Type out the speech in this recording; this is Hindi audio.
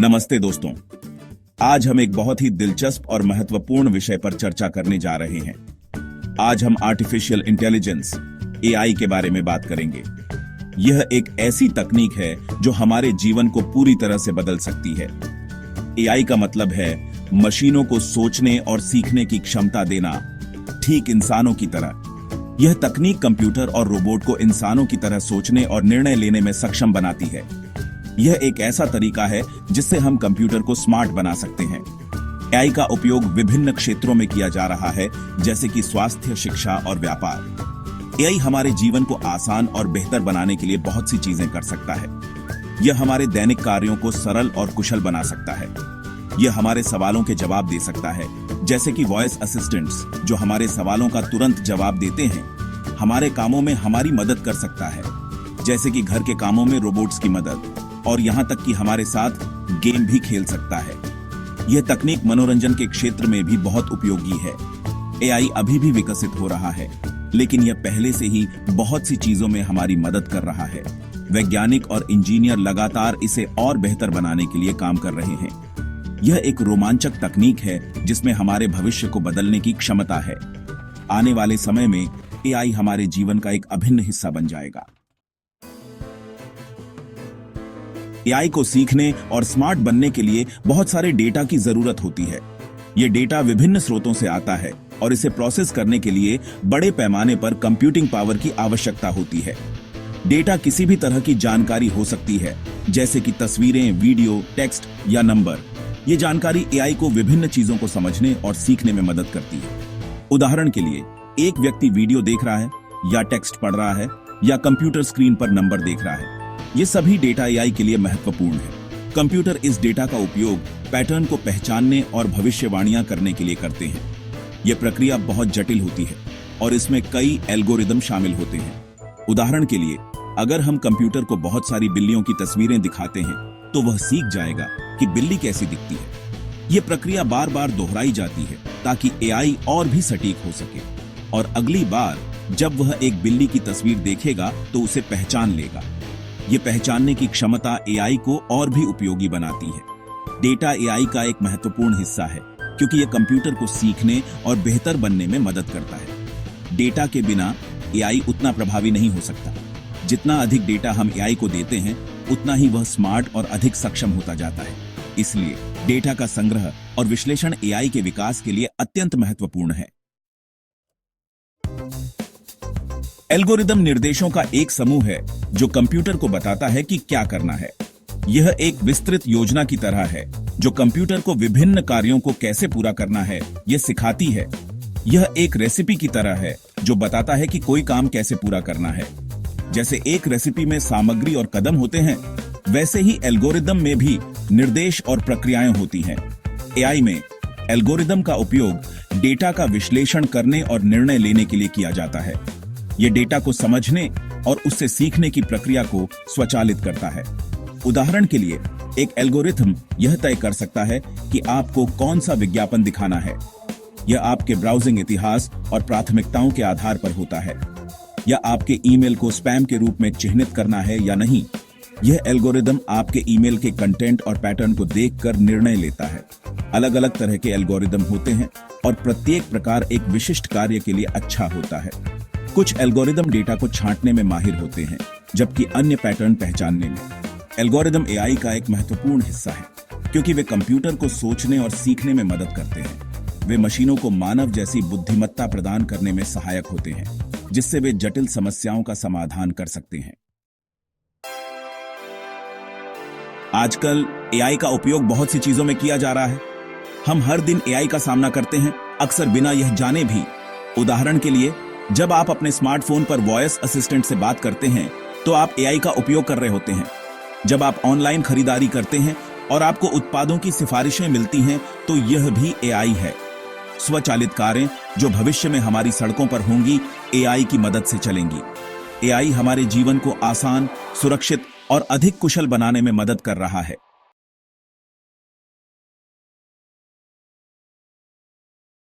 नमस्ते दोस्तों। आज हम एक बहुत ही दिलचस्प और महत्वपूर्ण विषय पर चर्चा करने जा रहे हैं। आज हम आर्टिफिशियल इंटेलिजेंस एआई के बारे में बात करेंगे। यह एक ऐसी तकनीक है जो हमारे जीवन को पूरी तरह से बदल सकती है। एआई का मतलब है मशीनों को सोचने और सीखने की क्षमता देना, ठीक इंसानों की तरह। यह तकनीक कंप्यूटर और रोबोट को इंसानों की तरह सोचने और निर्णय लेने में सक्षम बनाती है। यह एक ऐसा तरीका है जिससे हम कंप्यूटर को स्मार्ट बना सकते हैं। एआई का उपयोग विभिन्न क्षेत्रों में किया जा रहा है, जैसे कि स्वास्थ्य, शिक्षा और व्यापार। एआई हमारे जीवन को आसान और बेहतर बनाने के लिए बहुत सी चीजें कर सकता है। यह हमारे दैनिक कार्यों को सरल और कुशल बना सकता है। यह हमारे सवालों के जवाब दे सकता है, जैसे कि वॉइस असिस्टेंट्स जो हमारे सवालों का तुरंत जवाब देते हैं। हमारे कामों में हमारी मदद कर सकता है, जैसे कि घर के कामों में रोबोट्स की मदद, और यहाँ तक कि हमारे साथ गेम भी खेल सकता है। यह तकनीक मनोरंजन के क्षेत्र में भी बहुत उपयोगी है। एआई अभी भी विकसित हो रहा है, लेकिन यह पहले से ही बहुत सी चीजों में हमारी मदद कर रहा है। वैज्ञानिक और इंजीनियर लगातार इसे और बेहतर बनाने के लिए काम कर रहे हैं। यह एक रोमांचक तकनीक है जिसमें हमारे भविष्य को बदलने की क्षमता है। आने वाले समय में एआई हमारे जीवन का एक अभिन्न हिस्सा बन जाएगा। एआई को सीखने और स्मार्ट बनने के लिए बहुत सारे डेटा की जरूरत होती है। यह डेटा विभिन्न स्रोतों से आता है और इसे प्रोसेस करने के लिए बड़े पैमाने पर कंप्यूटिंग पावर की आवश्यकता होती है। डेटा किसी भी तरह की जानकारी हो सकती है, जैसे कि तस्वीरें, वीडियो, टेक्स्ट या नंबर। ये जानकारी एआई को विभिन्न चीजों को समझने और सीखने में मदद करती है। उदाहरण के लिए, एक व्यक्ति वीडियो देख रहा है या टेक्स्ट पढ़ रहा है या कंप्यूटर स्क्रीन पर नंबर देख रहा है। ये सभी डेटा एआई के लिए महत्वपूर्ण है। कंप्यूटर इस डेटा का उपयोग पैटर्न को पहचानने और भविष्यवाणियां करने के लिए करते हैं। यह प्रक्रिया बहुत जटिल होती है और इसमें कई एल्गोरिदम शामिल होते हैं। उदाहरण के लिए, अगर हम कंप्यूटर को बहुत सारी बिल्लियों की तस्वीरें दिखाते हैं, तो वह सीख जाएगा कि बिल्ली कैसी दिखती है। यह प्रक्रिया बार बार दोहराई जाती है ताकि एआई और भी सटीक हो सके, और अगली बार जब वह एक बिल्ली की तस्वीर देखेगा तो उसे पहचान लेगा। ये पहचानने की क्षमता एआई को और भी उपयोगी बनाती है। डेटा एआई का एक महत्वपूर्ण हिस्सा है, क्योंकि यह कंप्यूटर को सीखने और बेहतर बनने में मदद करता है। डेटा के बिना एआई उतना प्रभावी नहीं हो सकता। जितना अधिक डेटा हम एआई को देते हैं, उतना ही वह स्मार्ट और अधिक सक्षम होता जाता है। इसलिए डेटा का संग्रह और विश्लेषण एआई के विकास के लिए अत्यंत महत्वपूर्ण है। एल्गोरिदम निर्देशों का एक समूह है जो कंप्यूटर को बताता है कि क्या करना है। यह एक विस्तृत योजना की तरह है जो कंप्यूटर को विभिन्न कार्यों को कैसे पूरा करना है, यह सिखाती है। यह एक रेसिपी की तरह है जो बताता है कि कोई काम कैसे पूरा करना है। जैसे एक रेसिपी में सामग्री और कदम होते हैं, वैसे ही एल्गोरिदम में भी निर्देश और प्रक्रियाएं होती हैं। एआई में एल्गोरिदम का उपयोग डेटा का विश्लेषण करने और निर्णय लेने के लिए किया जाता है। यह डेटा को समझने और उससे सीखने की प्रक्रिया को स्वचालित करता है। उदाहरण के लिए, एक एल्गोरिथम यह तय कर सकता है कि आपको कौन सा विज्ञापन दिखाना है। यह आपके ब्राउजिंग इतिहास और प्राथमिकताओं के आधार पर होता है। या आपके ईमेल को स्पैम के रूप में चिह्नित करना है या नहीं। यह एल्गोरिदम आपके ईमेल के कंटेंट और पैटर्न को देखकर निर्णय लेता है। अलग अलग तरह के एल्गोरिदम होते हैं और प्रत्येक प्रकार एक विशिष्ट कार्य के लिए अच्छा होता है। कुछ एल्गोरिदम डेटा को छांटने में माहिर होते हैं, जबकि अन्य पैटर्न पहचानने में। एल्गोरिदम एआई का एक महत्वपूर्ण हिस्सा है, क्योंकि वे कंप्यूटर को सोचने और सीखने में मदद करते हैं। वे मशीनों को मानव जैसी बुद्धिमत्ता प्रदान करने में सहायक होते हैं, जिससे वे जटिल समस्याओं का समाधान कर सकते हैं। आजकल एआई का उपयोग बहुत सी चीजों में किया जा रहा है। हम हर दिन एआई का सामना करते हैं, अक्सर बिना यह जाने भी। उदाहरण के लिए, जब आप अपने स्मार्टफोन पर वॉइस असिस्टेंट से बात करते हैं, तो आप एआई का उपयोग कर रहे होते हैं। जब आप ऑनलाइन खरीदारी करते हैं और आपको उत्पादों की सिफारिशें मिलती हैं, तो यह भी एआई है। स्वचालित कारें जो भविष्य में हमारी सड़कों पर होंगी, एआई की मदद से चलेंगी। एआई हमारे जीवन को आसान, सुरक्षित और अधिक कुशल बनाने में मदद कर रहा है।